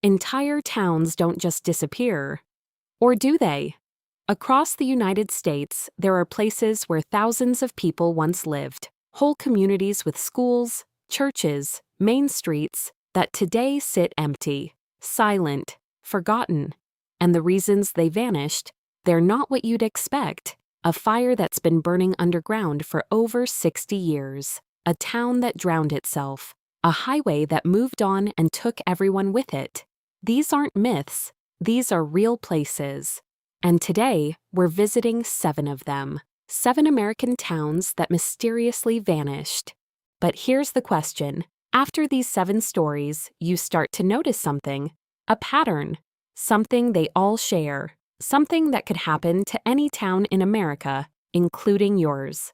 Entire towns don't just disappear. Or do they? Across the United States, there are places where thousands of people once lived, whole communities with schools, churches, main streets, that today sit empty, silent, forgotten. And the reasons they vanished, they're not what you'd expect. A fire that's been burning underground for over 60 years, a town that drowned itself, a highway that moved on and took everyone with it. These aren't myths, these are real places. And today, we're visiting 7 of them, 7 American towns that mysteriously vanished. But here's the question. After these 7 stories, you start to notice something, a pattern, something they all share, something that could happen to any town in America, including yours.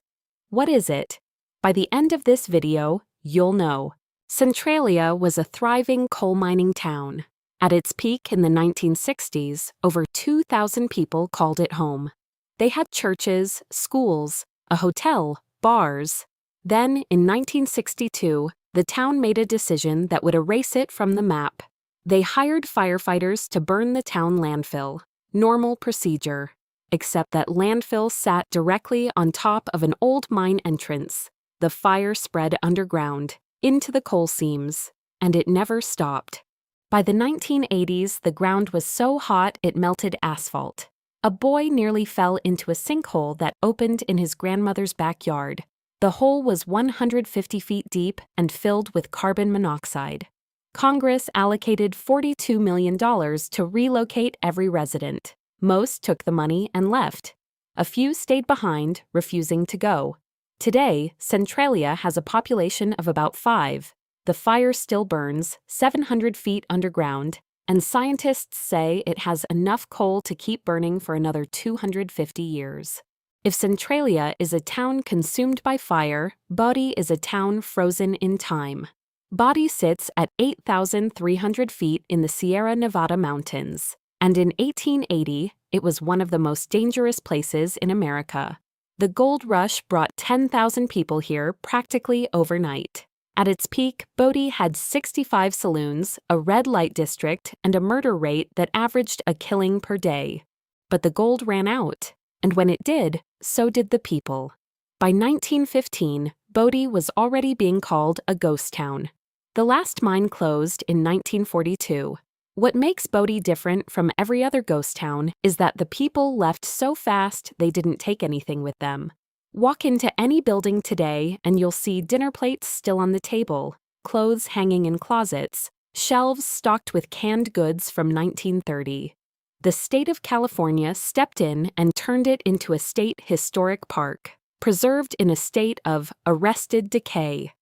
What is it? By the end of this video, you'll know. Centralia was a thriving coal mining town. At its peak in the 1960s, over 2,000 people called it home. They had churches, schools, a hotel, bars. Then, in 1962, the town made a decision that would erase it from the map. They hired firefighters to burn the town landfill. Normal procedure. Except that landfill sat directly on top of an old mine entrance. The fire spread underground, into the coal seams, and it never stopped. By the 1980s, the ground was so hot it melted asphalt. A boy nearly fell into a sinkhole that opened in his grandmother's backyard. The hole was 150 feet deep and filled with carbon monoxide. Congress allocated $42 million to relocate every resident. Most took the money and left. A few stayed behind, refusing to go. Today, Centralia has a population of about 5. The fire still burns, 700 feet underground, and scientists say it has enough coal to keep burning for another 250 years. If Centralia is a town consumed by fire, Bodie is a town frozen in time. Bodie sits at 8,300 feet in the Sierra Nevada mountains, and in 1880, it was one of the most dangerous places in America. The gold rush brought 10,000 people here practically overnight. At its peak, Bodie had 65 saloons, a red light district, and a murder rate that averaged a killing per day. But the gold ran out, and when it did, so did the people. By 1915, Bodie was already being called a ghost town. The last mine closed in 1942. What makes Bodie different from every other ghost town is that the people left so fast they didn't take anything with them. Walk into any building today and you'll see dinner plates still on the table, clothes hanging in closets, shelves stocked with canned goods from 1930. The state of California stepped in and turned it into a state historic park, preserved in a state of arrested decay.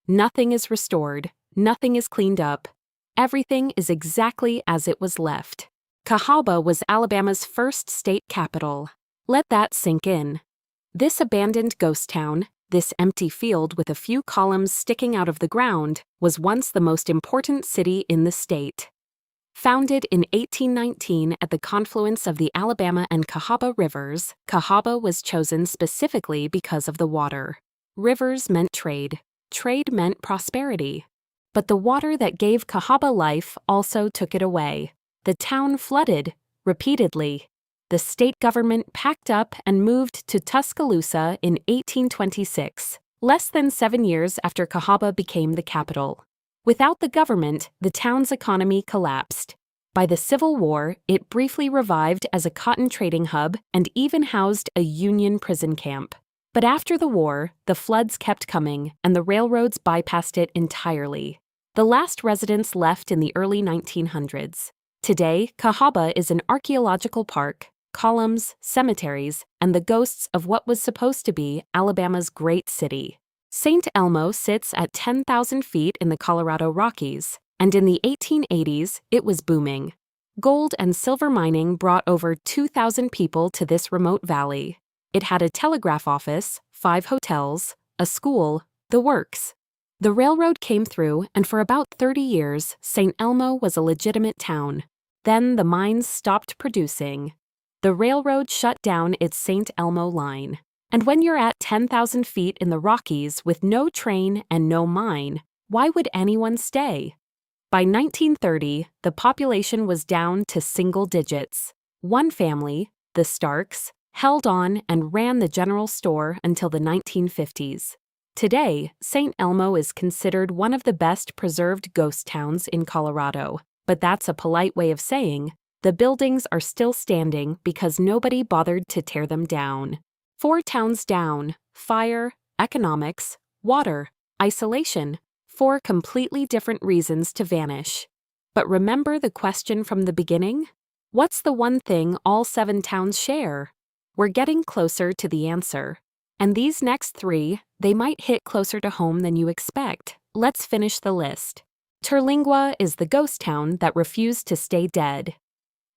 Nothing is restored, nothing is cleaned up. Everything is exactly as it was left. Cahaba was Alabama's first state capital. Let that sink in. This abandoned ghost town, this empty field with a few columns sticking out of the ground, was once the most important city in the state. Founded in 1819 at the confluence of the Alabama and Cahaba rivers, Cahaba was chosen specifically because of the water. Rivers meant trade. Trade meant prosperity. But the water that gave Cahaba life also took it away. The town flooded, repeatedly. The state government packed up and moved to Tuscaloosa in 1826, less than 7 years after Cahaba became the capital. Without the government, the town's economy collapsed. By the Civil War, it briefly revived as a cotton trading hub and even housed a Union prison camp. But after the war, the floods kept coming and the railroads bypassed it entirely. The last residents left in the early 1900s. Today, Cahaba is an archaeological park, columns, cemeteries, and the ghosts of what was supposed to be Alabama's great city. St. Elmo sits at 10,000 feet in the Colorado Rockies, and in the 1880s, it was booming. Gold and silver mining brought over 2,000 people to this remote valley. It had a telegraph office, 5 hotels, a school, the works. The railroad came through, and for about 30 years, St. Elmo was a legitimate town. Then the mines stopped producing. The railroad shut down its St. Elmo line. And when you're at 10,000 feet in the Rockies with no train and no mine, why would anyone stay? By 1930, the population was down to single digits. One family, the Starks, held on and ran the general store until the 1950s. Today, St. Elmo is considered one of the best preserved ghost towns in Colorado, but that's a polite way of saying the buildings are still standing because nobody bothered to tear them down. 4 towns down: fire, economics, water, isolation. 4 completely different reasons to vanish. But remember the question from the beginning? What's the one thing all 7 towns share? We're getting closer to the answer. And these next 3, they might hit closer to home than you expect. Let's finish the list. Terlingua is the ghost town that refused to stay dead.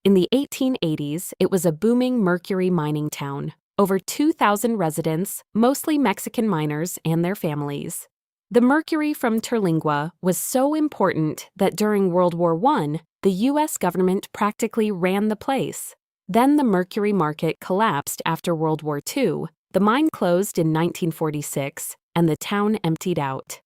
In the 1880s, it was a booming mercury mining town. Over 2,000 residents, mostly Mexican miners and their families. The mercury from Terlingua was so important that during World War I, the U.S. government practically ran the place. Then the mercury market collapsed after World War II, the mine closed in 1946, and the town emptied out.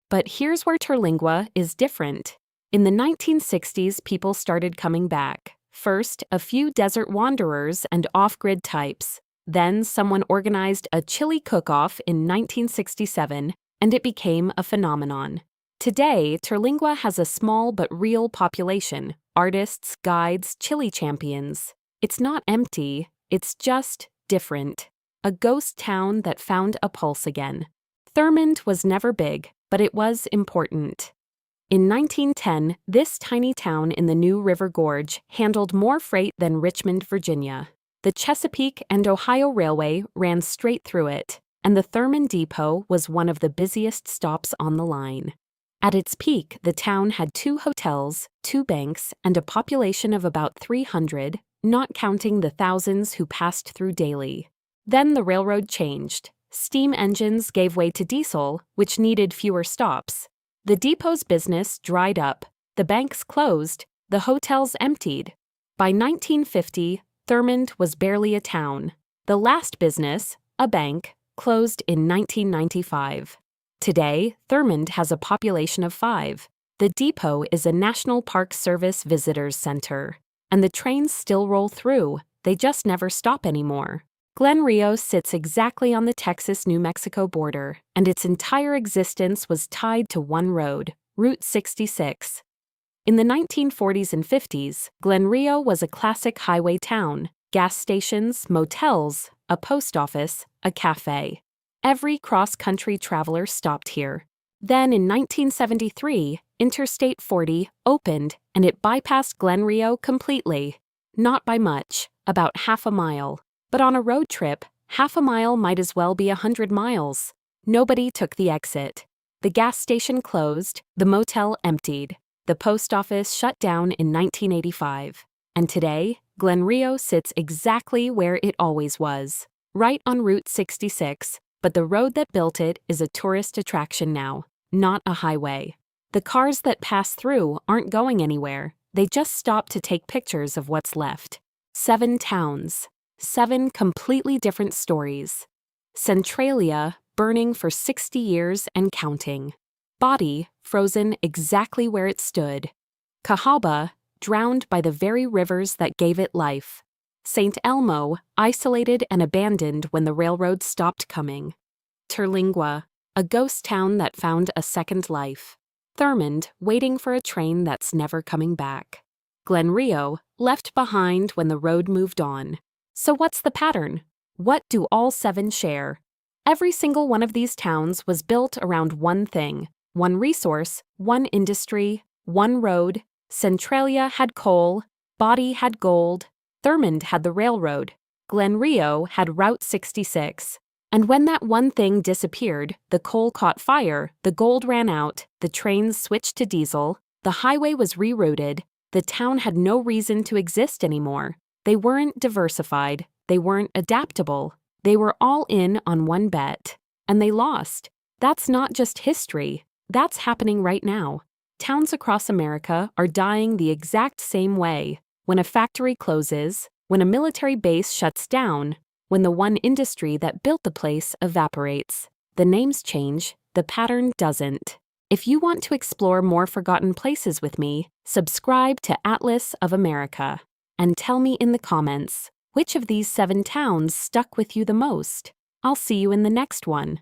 But here's where Terlingua is different. In the 1960s, people started coming back. First, a few desert wanderers and off-grid types. Then someone organized a chili cook-off in 1967, and it became a phenomenon. Today, Terlingua has a small but real population: artists, guides, chili champions. It's not empty, it's just different. A ghost town that found a pulse again. Thurmond was never big, but it was important. In 1910, this tiny town in the New River Gorge handled more freight than Richmond, Virginia. The Chesapeake and Ohio Railway ran straight through it, and the Thurmond Depot was one of the busiest stops on the line. At its peak, the town had 2 hotels, 2 banks, and a population of about 300, not counting the thousands who passed through daily. Then the railroad changed. Steam engines gave way to diesel, which needed fewer stops. The depot's business dried up, the banks closed, the hotels emptied. By 1950, Thurmond was barely a town. The last business, a bank, closed in 1995. Today, Thurmond has a population of 5. The depot is a National Park Service visitors center. And the trains still roll through, they just never stop anymore. Glen Rio sits exactly on the Texas-New Mexico border, and its entire existence was tied to one road, Route 66. In the 1940s and 50s, Glen Rio was a classic highway town: gas stations, motels, a post office, a cafe. Every cross-country traveler stopped here. Then in 1973, Interstate 40 opened, and it bypassed Glen Rio completely. Not by much, about half a mile. But on a road trip, half a mile might as well be 100 miles. Nobody took the exit. The gas station closed, the motel emptied. The post office shut down in 1985. And today, Glen Rio sits exactly where it always was, right on Route 66, but the road that built it is a tourist attraction now, not a highway. The cars that pass through aren't going anywhere, they just stop to take pictures of what's left. 7 towns. 7 completely different stories. Centralia, burning for 60 years and counting. Bodie, frozen exactly where it stood. Cahaba, drowned by the very rivers that gave it life. St. Elmo, isolated and abandoned when the railroad stopped coming. Terlingua, a ghost town that found a second life. Thurmond, waiting for a train that's never coming back. Glen Rio, left behind when the road moved on. So what's the pattern? What do all 7 share? Every single one of these towns was built around one thing, one resource, one industry, one road. Centralia had coal, Bodie had gold, Thurmond had the railroad, Glen Rio had Route 66. And when that one thing disappeared, the coal caught fire, the gold ran out, the trains switched to diesel, the highway was rerouted, the town had no reason to exist anymore. They weren't diversified, they weren't adaptable, they were all in on one bet. And they lost. That's not just history, that's happening right now. Towns across America are dying the exact same way. When a factory closes, when a military base shuts down, when the one industry that built the place evaporates. The names change, the pattern doesn't. If you want to explore more forgotten places with me, subscribe to Atlas of America and tell me in the comments, which of these 7 towns stuck with you the most? I'll see you in the next one.